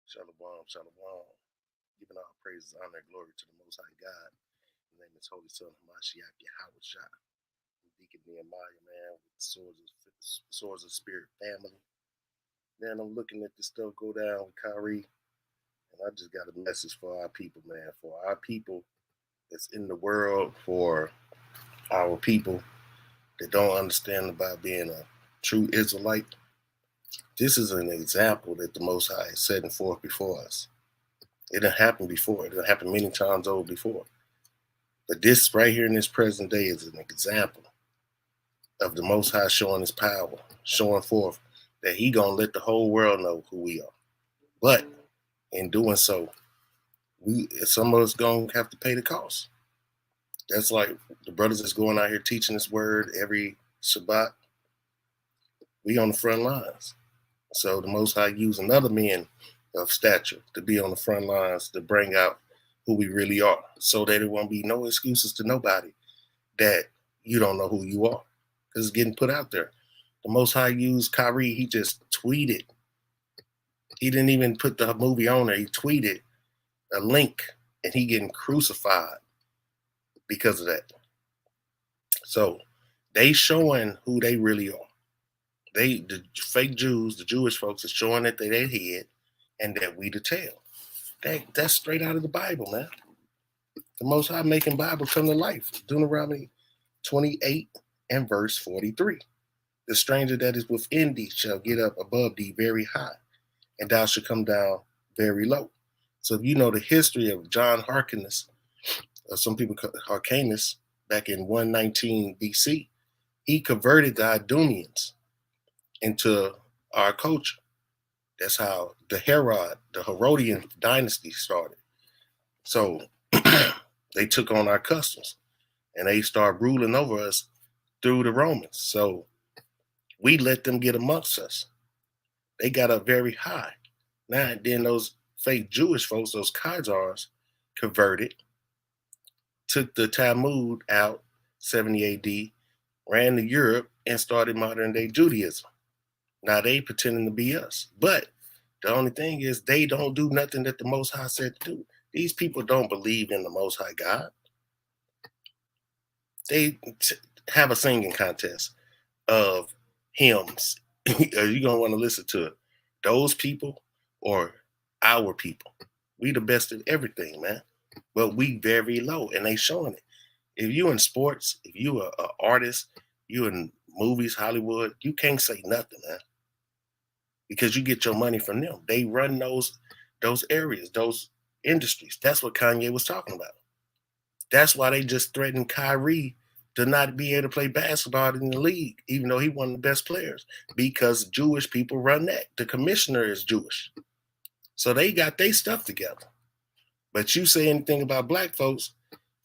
Shalom, shalom. Giving all praises, honor, and glory to the Most High God. His name is Holy Son Hamashiach Yahweh Shah. Deacon Nehemiah, man, with the Swords of Spirit family. Man, I'm looking at this stuff go down with Kyrie, and I just got a message for our people, man. For our people that's in the world, for our people that don't understand about being a true Israelite. This is an example that the Most High is setting forth before us. It done happened before. It done happened many times over before. But this right here in this present day is an example of the Most High showing his power, showing forth that he gonna let the whole world know who we are. But in doing so, some of us gonna have to pay the cost. That's like the brothers that's going out here teaching this word every Shabbat. We on the front lines. So the Most High using other men of stature to be on the front lines to bring out who we really are, so that it won't be no excuses to nobody that you don't know who you are, because it's getting put out there. The Most High used Kyrie. He just tweeted. He didn't even put the movie on there. He tweeted a link, and he getting crucified because of that. So they showing who they really are. The fake Jews, the Jewish folks, are showing that they head and that we the tail. That's straight out of the Bible, man. The Most High making Bible come to life. Deuteronomy 28 and verse 43. The stranger that is within thee shall get up above thee very high, and thou shalt come down very low. So if you know the history of John Hyrcanus, or some people call Hyrcanus, back in 119 BC, he converted the Idumeans into our culture. That's how the Herodian dynasty started. So they took on our customs and they started ruling over us through the Romans. So we let them get amongst us. They got up very high. Now, then those fake Jewish folks, those Khazars, converted, took the Talmud out, 70 AD, ran to Europe, and started modern day Judaism. Now they pretending to be us. But the only thing is they don't do nothing that the Most High said to do. These people don't believe in the Most High God. They have a singing contest of hymns. Are you going to want to listen to it? Those people or our people? We the best at everything, man. But we very low, and they showing it. If you in sports, if you are an artist, you in movies, Hollywood, you can't say nothing, man. Because you get your money from them. They run those areas, those industries. That's what Kanye was talking about. That's why they just threatened Kyrie to not be able to play basketball in the league, even though he one of the best players, because Jewish people run that. The commissioner is Jewish. So they got their stuff together. But you say anything about black folks,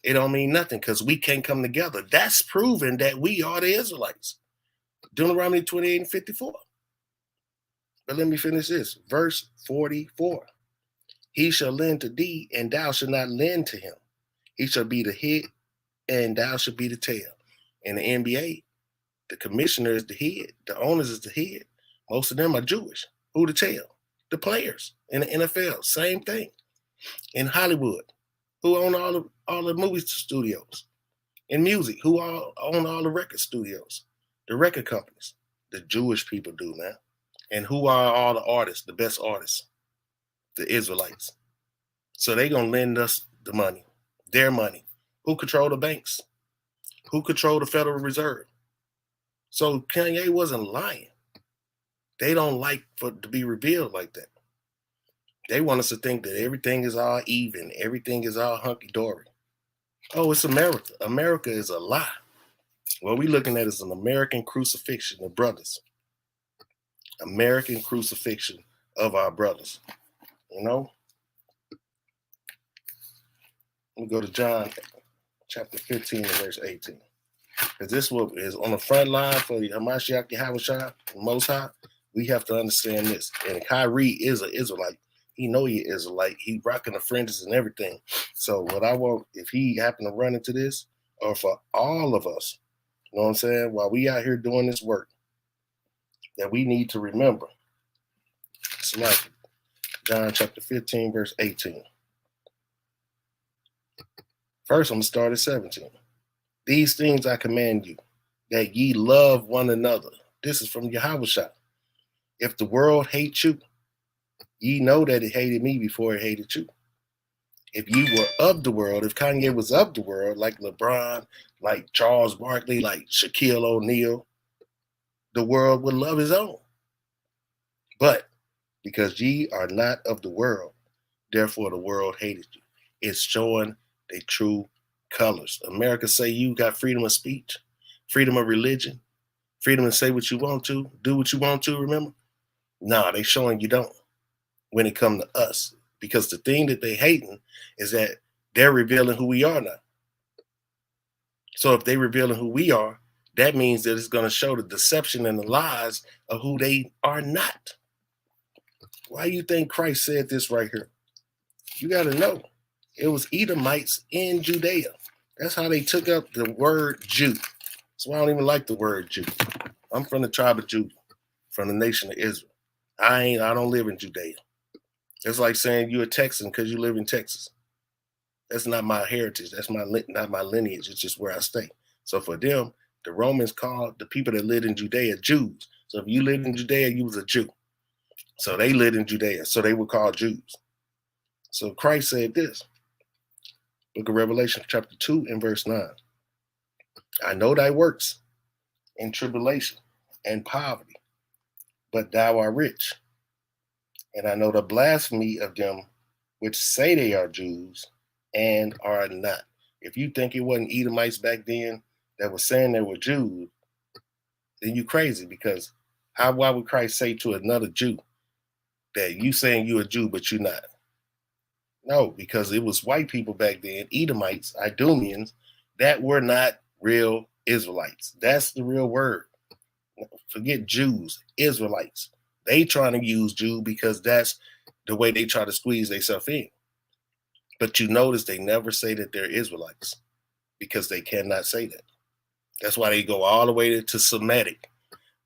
it don't mean nothing, because we can't come together. That's proving that we are the Israelites. Deuteronomy 28 and 54. But let me finish this. Verse 44. He shall lend to thee, and thou shalt not lend to him. He shall be the head, and thou shalt be the tail. In the NBA, the commissioner is the head. The owners is the head. Most of them are Jewish. Who the tail? The players. In the NFL, same thing. In Hollywood, who own all the movie studios? In music, who own all the record studios? The record companies. The Jewish people do, man. And who are all the artists, the best artists? The Israelites. So they going to lend us the money, their money. Who control the banks? Who control the Federal Reserve? So Kanye wasn't lying. They don't like for it to be revealed like that. They want us to think that everything is all even, everything is all hunky-dory. Oh, it's America. America is a lie. What we're looking at is an American crucifixion of brothers. American crucifixion of our brothers. You know? Let me go to John chapter 15 and verse 18. Because this is on the front line for Hamashiach Yahweh Shah, Most High. We have to understand this. And Kyrie is an Israelite. He know he is Israelite. He rocking the fringes and everything. So what I want, if he happen to run into this, or for all of us, you know what I'm saying, while we out here doing this work, that we need to remember. It's like John chapter 15, verse 18. First, I'm going to start at 17. These things I command you, that ye love one another. This is from Yahushua. If the world hates you, ye know that it hated me before it hated you. If you were of the world, if Kanye was of the world, like LeBron, like Charles Barkley, like Shaquille O'Neal, the world would love his own. But because ye are not of the world, therefore the world hated you. It's showing their true colors. America say you got freedom of speech, freedom of religion, freedom to say what you want to, do what you want to, remember? Nah, they showing you don't when it comes to us. Because the thing that they hating is that they're revealing who we are now. So if they revealing who we are, that means that it's going to show the deception and the lies of who they are not. Why do you think Christ said this right here? You got to know. It was Edomites in Judea. That's how they took up the word Jew. That's why I don't even like the word Jew. I'm from the tribe of Judah, from the nation of Israel. I don't live in Judea. It's like saying you're a Texan because you live in Texas. That's not my heritage. That's not my lineage. It's just where I stay. So for them, the Romans called the people that lived in Judea Jews. So if you lived in Judea, you was a Jew. So they lived in Judea. So they were called Jews. So Christ said this. Book of Revelation, chapter 2 and verse 9. I know thy works in tribulation and poverty, but thou art rich. And I know the blasphemy of them which say they are Jews and are not. If you think it wasn't Edomites back then that were saying they were Jews, then you crazy, because why would Christ say to another Jew that you saying you a Jew but you not? No, because it was white people back then, Edomites, Idumeans, that were not real Israelites. That's the real word. Forget Jews, Israelites. They trying to use Jew because that's the way they try to squeeze themselves in. But you notice they never say that they're Israelites because they cannot say that. That's why they go all the way to Semitic.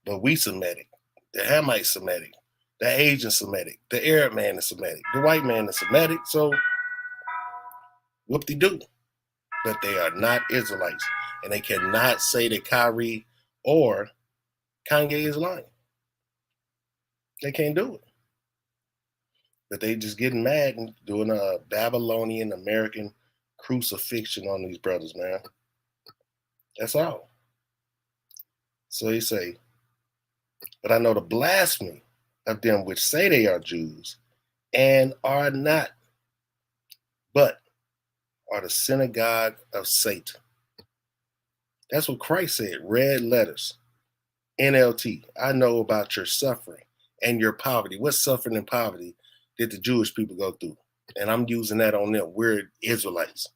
But we Semitic. The Hamite Semitic. The Asian Semitic. The Arab man is Semitic. The white man is Semitic. So whoop-de-doo. But they are not Israelites. And they cannot say that Kyrie or Kanye is lying. They can't do it. But they just getting mad and doing a Babylonian American crucifixion on these brothers, man. That's all. So he say, but I know the blasphemy of them which say they are Jews and are not, but are the synagogue of Satan. That's what Christ said, red letters, NLT. I know about your suffering and your poverty. What suffering and poverty did the Jewish people go through? And I'm using that on them. We're Israelites.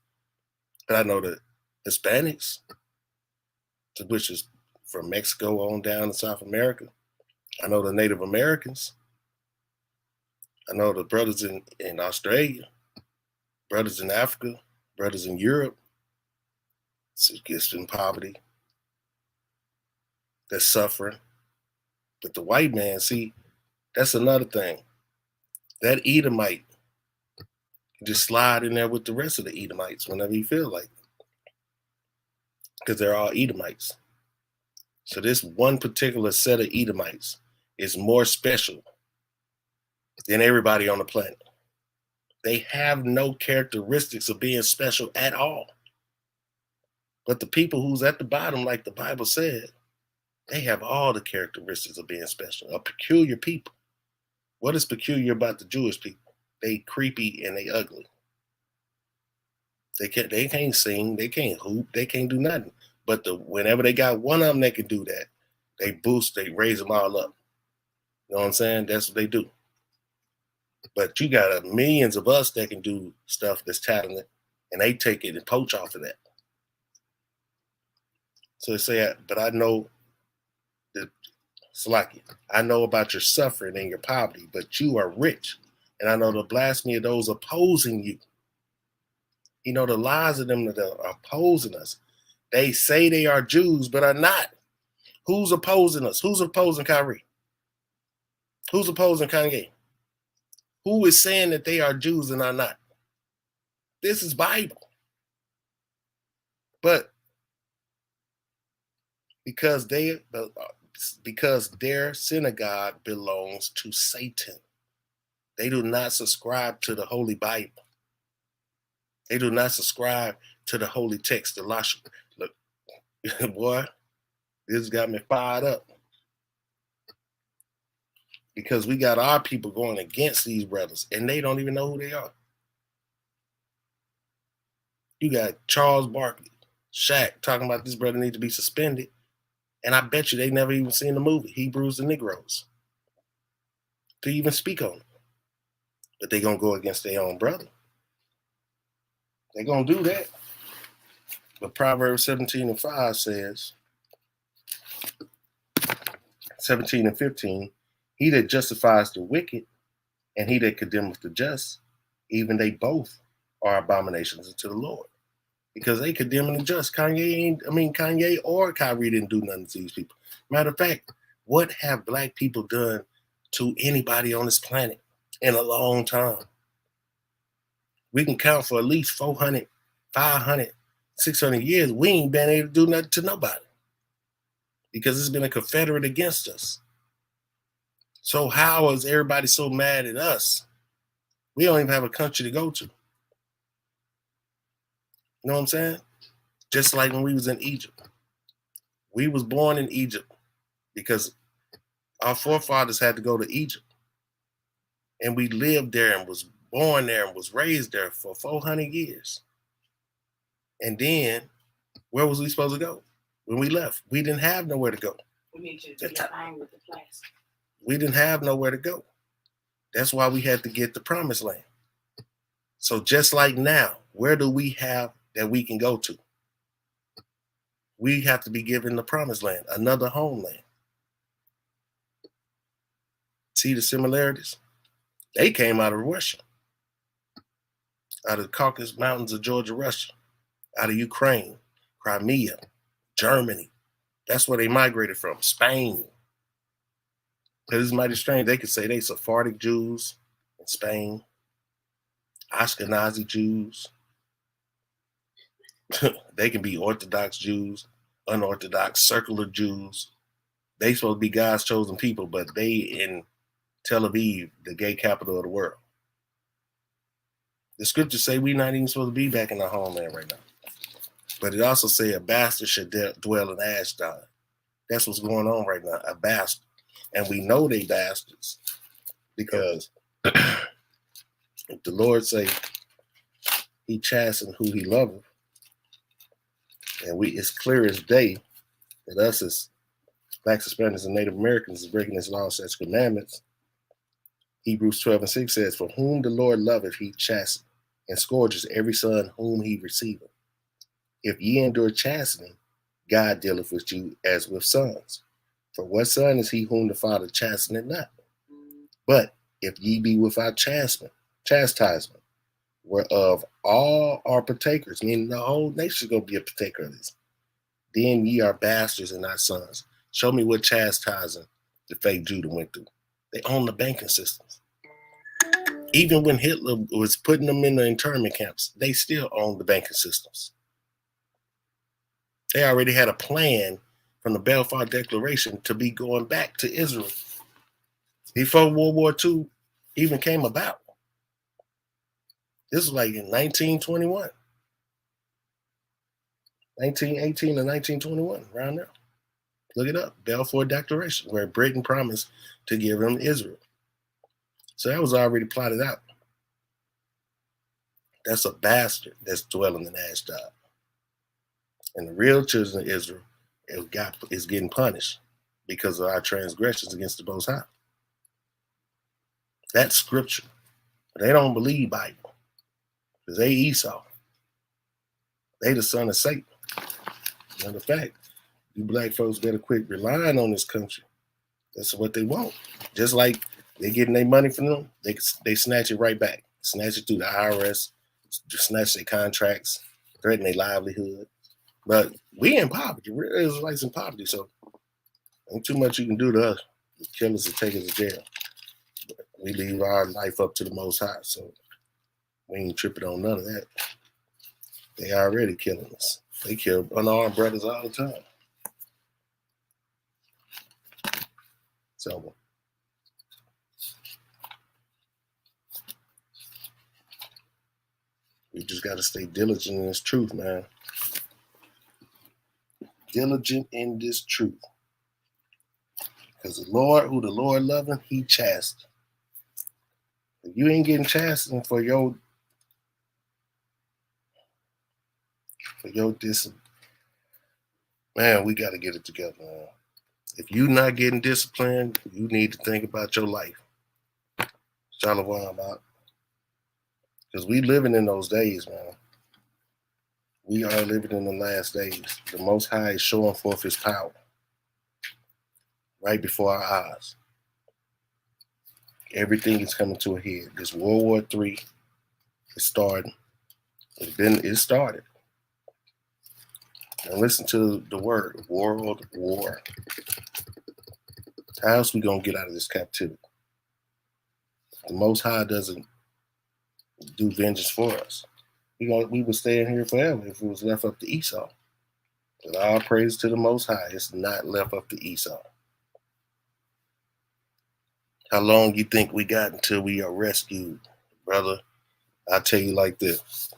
But I know the Hispanics, which is from Mexico on down to South America. I know the Native Americans. I know the brothers in Australia, brothers in Africa, brothers in Europe. It's in poverty. They're suffering. But the white man, see, that's another thing. That Edomite can just slide in there with the rest of the Edomites whenever he feel like it. Because they're all Edomites. So this one particular set of Edomites is more special than everybody on the planet. They have no characteristics of being special at all. But the people who's at the bottom, like the Bible said, they have all the characteristics of being special, a peculiar people. What is peculiar about the Jewish people? They creepy and they ugly. They can't sing, they can't hoop, they can't do nothing. But whenever they got one of them that can do that, they raise them all up. You know what I'm saying? That's what they do. But you got millions of us that can do stuff that's talented, and they take it and poach off of that. So they say, but I know that, Salaki, I know about your suffering and your poverty, but you are rich. And I know the blasphemy of those opposing you. You know, the lies of them that are opposing us. They say they are Jews, but are not. Who's opposing us? Who's opposing Kyrie? Who's opposing Kanye? Who is saying that they are Jews and are not? This is Bible. But because their synagogue belongs to Satan, they do not subscribe to the Holy Bible. They do not subscribe to the holy text. The look, boy, this got me fired up. Because we got our people going against these brothers, and they don't even know who they are. You got Charles Barkley, Shaq, talking about this brother need to be suspended. And I bet you they never even seen the movie, Hebrews and Negroes, to even speak on it. But they going to go against their own brother. They're going to do that. But Proverbs 17:5 says, 17 and 15, he that justifies the wicked and he that condemneth the just, even they both are abominations unto the Lord. Because they condemning the just. Kanye or Kyrie didn't do nothing to these people. Matter of fact, what have black people done to anybody on this planet in a long time? We can count for at least 400, 500, 600 years. We ain't been able to do nothing to nobody. Because it's been a confederate against us. So how is everybody so mad at us? We don't even have a country to go to. You know what I'm saying? Just like when we was in Egypt. We was born in Egypt because our forefathers had to go to Egypt. And we lived there and was born there and was raised there for 400 years. And then, where was we supposed to go? When we left, we didn't have nowhere to go. We need to be fine with the class. We didn't have nowhere to go. That's why we had to get the promised land. So just like now, where do we have that we can go to? We have to be given the promised land, another homeland. See the similarities? They came out of Russia, out of the Caucasus Mountains of Georgia, Russia, out of Ukraine, Crimea, Germany. That's where they migrated from, Spain. Because it's mighty strange. They could say they Sephardic Jews in Spain, Ashkenazi Jews. They can be Orthodox Jews, unorthodox, circular Jews. They supposed to be God's chosen people, but they in Tel Aviv, the gay capital of the world. The scriptures say we're not even supposed to be back in our homeland right now. But it also say a bastard should dwell in Ashdod. That's what's going on right now, a bastard. And we know they bastards because if the Lord say he chastened who he loveth, and it's clear as day that us as Blacks, Hispanics, and Native Americans is breaking his laws, statutes, commandments. Hebrews 12:6 says, for whom the Lord loveth, he chastens and scourges every son whom he receiveth. If ye endure chastening, God dealeth with you as with sons. For what son is he whom the Father chasteneth not? But if ye be without chastisement, whereof all are partakers, meaning the whole nation is going to be a partaker of this, then ye are bastards and not sons. Show me what chastising the fake Judah went through. They own the banking systems. Even when Hitler was putting them in the internment camps, they still owned the banking systems. They already had a plan from the Balfour Declaration to be going back to Israel before World War II even came about. This was like in 1921, 1918 or 1921, around there. Look it up, Balfour Declaration, where Britain promised to give them Israel. So that was already plotted out. That's a bastard that's dwelling in Ashdod. And the real children of Israel is getting punished because of our transgressions against the Most High. That's scripture. They don't believe Bible because they Esau. They the son of Satan. Matter of fact, you black folks better quit relying on this country. That's what they want. Just like they're getting their money from them, they snatch it right back. Snatch it through the IRS, snatch their contracts, threaten their livelihood. But we in poverty. We're Israelites in poverty, so ain't too much you can do to us. Kill us and take us to jail. We leave our life up to the Most High, so we ain't tripping on none of that. They already killing us. They kill unarmed brothers all the time. So we just got to stay diligent in this truth, man. Diligent in this truth. Because the Lord, who the Lord loving, he chastened. If you ain't getting chastened for your discipline, man, we got to get it together, man. If you not getting disciplined, you need to think about your life. Shalom about. Because we living in those days, man. We are living in the last days. The Most High is showing forth his power right before our eyes. Everything is coming to a head. This World War III is starting. It started. Now listen to the word, world war. How else we gonna get out of this captivity? The Most High doesn't do vengeance for us. We would stay in here forever if it was left up to Esau. But all praise to the Most High. It's not left up to Esau. How long you think we got until we are rescued, brother? I'll tell you like this.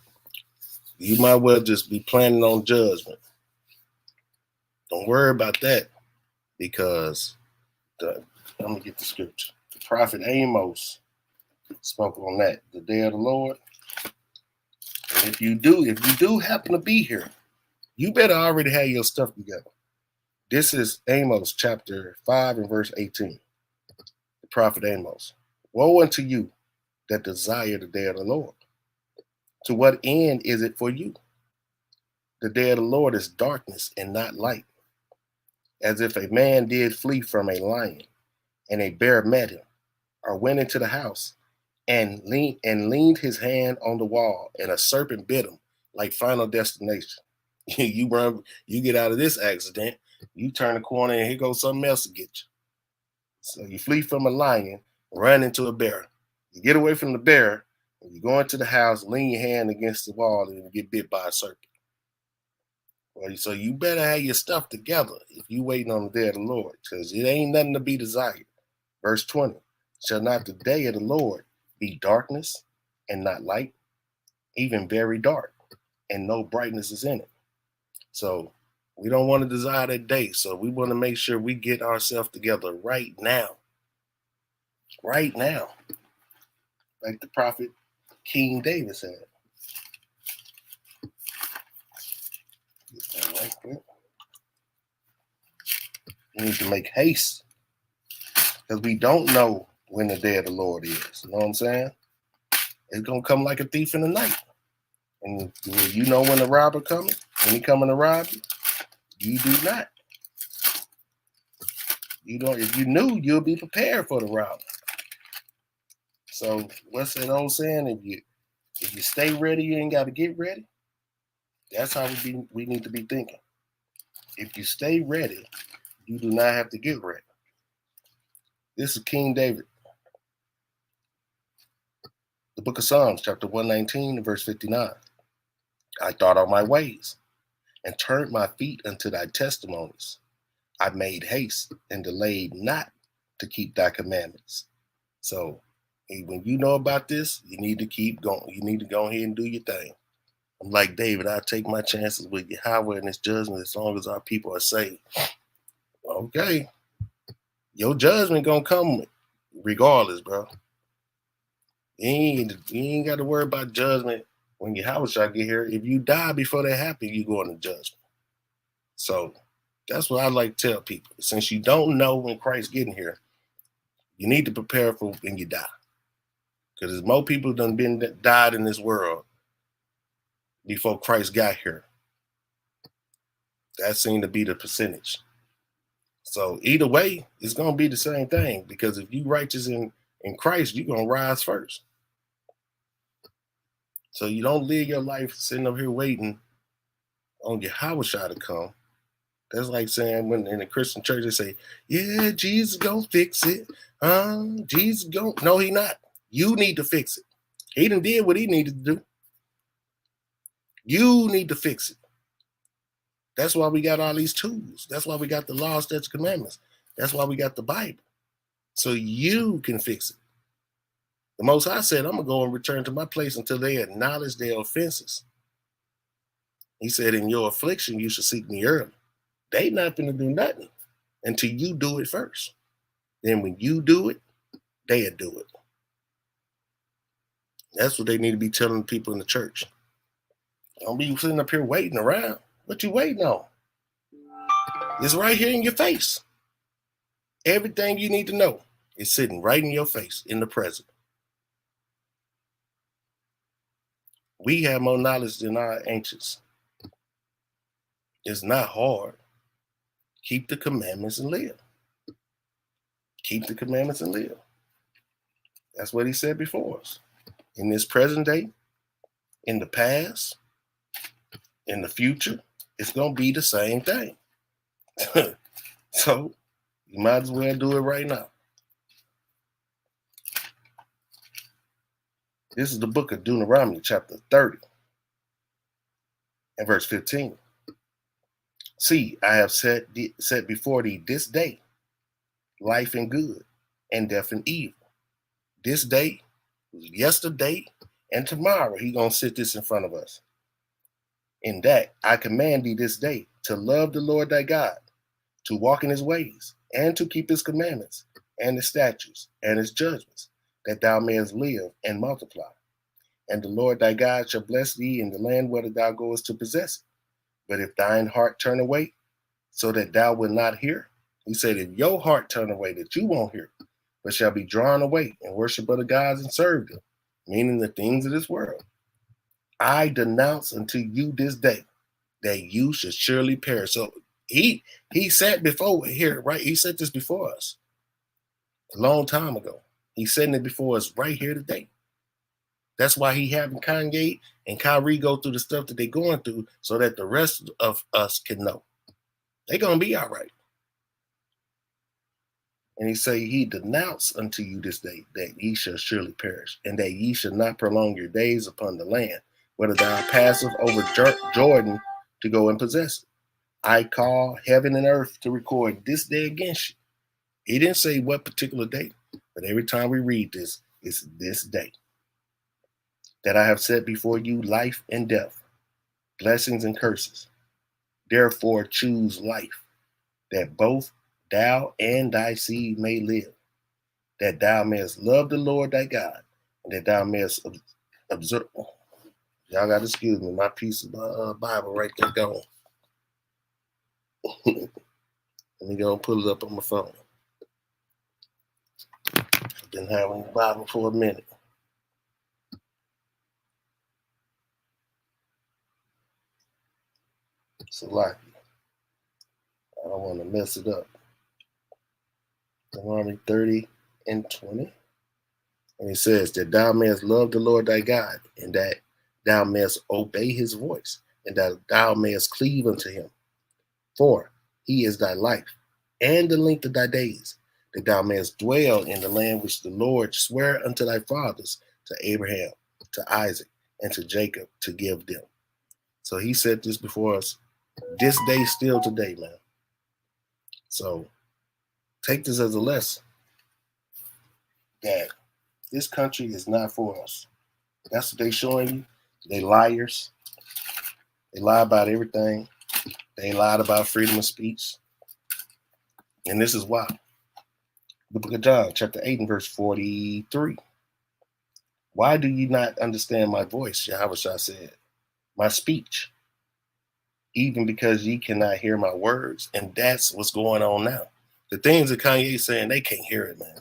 You might well just be planning on judgment. Don't worry about that, because I'm going to get the scripture. The prophet Amos spoke on that, the day of the Lord. And if you do happen to be here, you better already have your stuff together. This is Amos chapter 5 and verse 18. The prophet Amos. Woe unto you that desire the day of the Lord. To what end is it for you? The day of the Lord is darkness and not light. As if a man did flee from a lion, and a bear met him, or went into the house, and leaned his hand on the wall, and a serpent bit him, like Final Destination. You get out of this accident, you turn the corner, and here goes something else to get you. So you flee from a lion, run into a bear. You get away from the bear, and you go into the house, lean your hand against the wall, and you get bit by a serpent. Well, so you better have your stuff together if you waiting on the day of the Lord, because it ain't nothing to be desired. Verse 20, shall not the day of the Lord be darkness and not light, even very dark, and no brightness is in it? So we don't want to desire that day. So we want to make sure we get ourselves together right now. Right now. Like the prophet King David said. We need to make haste, because we don't know when the day of the Lord is. You know what I'm saying? It's going to come like a thief in the night. And you know when the robber coming? When he coming to rob you? You do not. You don't. If you knew, you'll be prepared for the robber. So what's that old saying? If you stay ready, you ain't got to get ready. That's how we need to be thinking. If you stay ready, you do not have to get ready. This is King David. The book of Psalms, chapter 119, verse 59. I thought on my ways and turned my feet unto thy testimonies. I made haste and delayed not to keep thy commandments. So when you know about this, you need to keep going. You need to go ahead and do your thing. I'm like David, I take my chances with Yahweh and his judgment as long as our people are saved. Okay. Your judgment gonna come regardless, bro. You ain't got to worry about judgment when Yahweh shall get here. If you die before that happens, you go into judgment. So that's what I like to tell people. Since you don't know when Christ's getting here, you need to prepare for when you die. Because there's more people done died in this world before Christ got here. That seemed to be the percentage. So either way, it's going to be the same thing. Because if you righteous in Christ, you're going to rise first. So you don't live your life sitting up here waiting on Yahweh to come. That's like saying when in a Christian church they say, yeah, Jesus gonna fix it. Jesus go. No, he not. You need to fix it. He done did what he needed to do. You need to fix it. That's why we got all these tools. That's why we got the law, statutes, commandments. That's why we got the Bible. So you can fix it. The Most High said, I'm going to go and return to my place until they acknowledge their offenses. He said, in your affliction, you should seek me early. They not going to do nothing until you do it first. Then when you do it, they'll do it. That's what they need to be telling people in the church. Don't be sitting up here waiting around. What you waiting on? It's right here in your face. Everything you need to know is sitting right in your face, in the present. We have more knowledge than our ancients. It's not hard. Keep the commandments and live. Keep the commandments and live. That's what he said before us. In this present day, in the past, in the future, it's going to be the same thing. So you might as well do it right now. This is the book of Deuteronomy, chapter 30, and verse 15. See, I have set before thee this day, life and good, and death and evil. This day, yesterday, and tomorrow, he going to sit this in front of us. In that, I command thee this day to love the Lord thy God, to walk in his ways, and to keep his commandments, and his statutes, and his judgments, that thou mayest live and multiply. And the Lord thy God shall bless thee in the land whither thou goest to possess it. But if thine heart turn away, so that thou wilt not hear, he said, if your heart turn away, that you won't hear, but shall be drawn away and worship other gods and serve them, meaning the things of this world, I denounce unto you this day that you should surely perish. So he said before here, right? He said this before us a long time ago. He's setting it before us right here today. That's why he having Kanye and Kyrie go through the stuff that they're going through so that the rest of us can know. They're going to be all right. And he say, he denounced unto you this day that ye shall surely perish, and that ye shall not prolong your days upon the land, whether thou passeth over Jordan to go and possess it. I call heaven and earth to record this day against you. He didn't say what particular day, but every time we read this, it's this day. That I have set before you life and death, blessings and curses. Therefore choose life, that both thou and thy seed may live, that thou mayest love the Lord thy God, and that thou mayest observe. Y'all got to excuse me, my piece of Bible right there gone. Let me go and pull it up on my phone. I've been having the Bible for a minute. It's a lot. I don't want to mess it up. Deuteronomy 30 and 20. And it says that thou mayest love the Lord thy God, and that thou mayest obey his voice, and that thou mayest cleave unto him. For he is thy life, and the length of thy days, that thou mayest dwell in the land which the Lord sware unto thy fathers, to Abraham, to Isaac, and to Jacob, to give them. So he said this before us this day, still today, man. So take this as a lesson that this country is not for us. That's what they showing you. They liars. They lie about everything. They lied about freedom of speech. And this is why. The book of John, chapter 8 and verse 43. Why do you not understand my voice? Yahweh said, my speech, even because ye cannot hear my words. And that's what's going on now. The things that Kanye's saying, they can't hear it, man.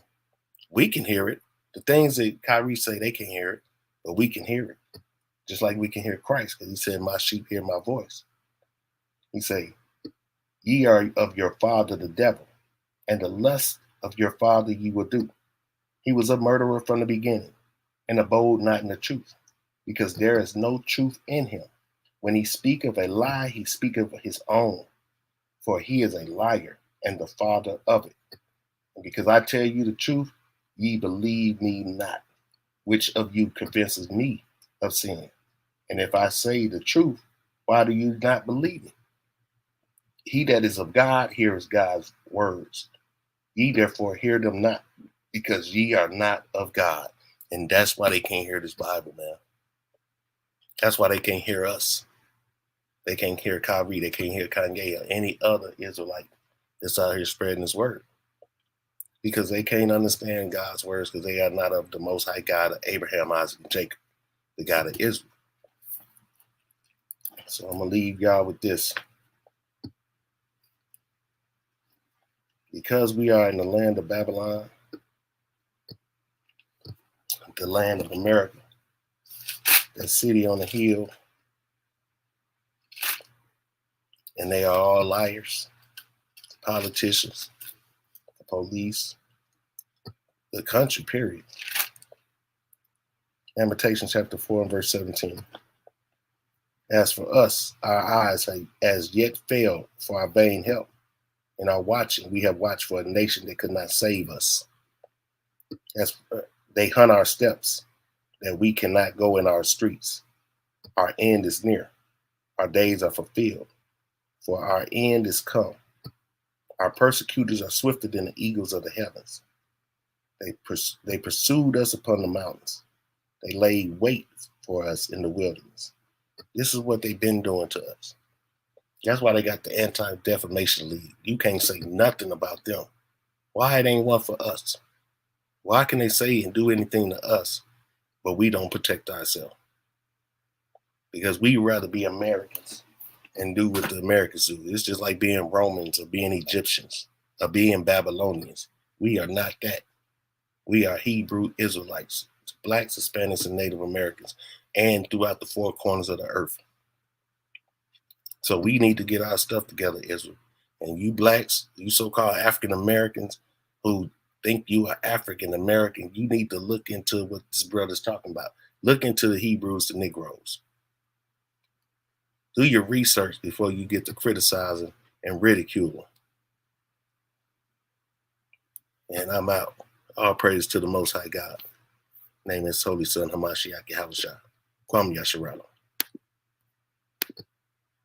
We can hear it. The things that Kyrie say, they can't hear it, but we can hear it. Just like we can hear Christ, because he said, my sheep hear my voice. He say, ye are of your father the devil, and the lust of your father ye will do. He was a murderer from the beginning, and abode not in the truth, because there is no truth in him. When he speak of a lie, he speak of his own, for he is a liar and the father of it. And because I tell you the truth, ye believe me not. Which of you convinces me of sin? And if I say the truth, why do you not believe me? He that is of God hears God's words. Ye therefore hear them not, because ye are not of God. And that's why they can't hear this Bible, man. That's why they can't hear us. They can't hear Kyrie. They can't hear Kanye or any other Israelite that's out here spreading his word. Because they can't understand God's words because they are not of the Most High God of Abraham, Isaac, and Jacob, the God of Israel. So I'm going to leave y'all with this. Because we are in the land of Babylon, the land of America, that city on the hill, and they are all liars, politicians, the police, the country, period. Lamentations chapter 4 and verse 17. As for us, our eyes have as yet failed for our vain help. In our watching, we have watched for a nation that could not save us. As they hunt our steps, that we cannot go in our streets. Our end is near. Our days are fulfilled, for our end is come. Our persecutors are swifter than the eagles of the heavens. They pursued us upon the mountains. They laid wait for us in the wilderness. This is what they've been doing to us. That's why they got the Anti-Defamation League. You can't say nothing about them. Why it ain't one for us? Why can they say and do anything to us, but we don't protect ourselves? Because we rather be Americans and do what the Americans do. It's just like being Romans or being Egyptians or being Babylonians. We are not that. We are Hebrew Israelites, Blacks, Hispanics, and Native Americans, and throughout the four corners of the earth. So we need to get our stuff together, Israel. And you Blacks, you so-called African Americans who think you are African American, you need to look into what this brother's talking about. Look into the Hebrews, the Negroes. Do your research before you get to criticizing and ridiculing. And I'm out. All praise to the Most High God. Name is Holy Son Hamashiach Yahushua. Kwam Yasharala.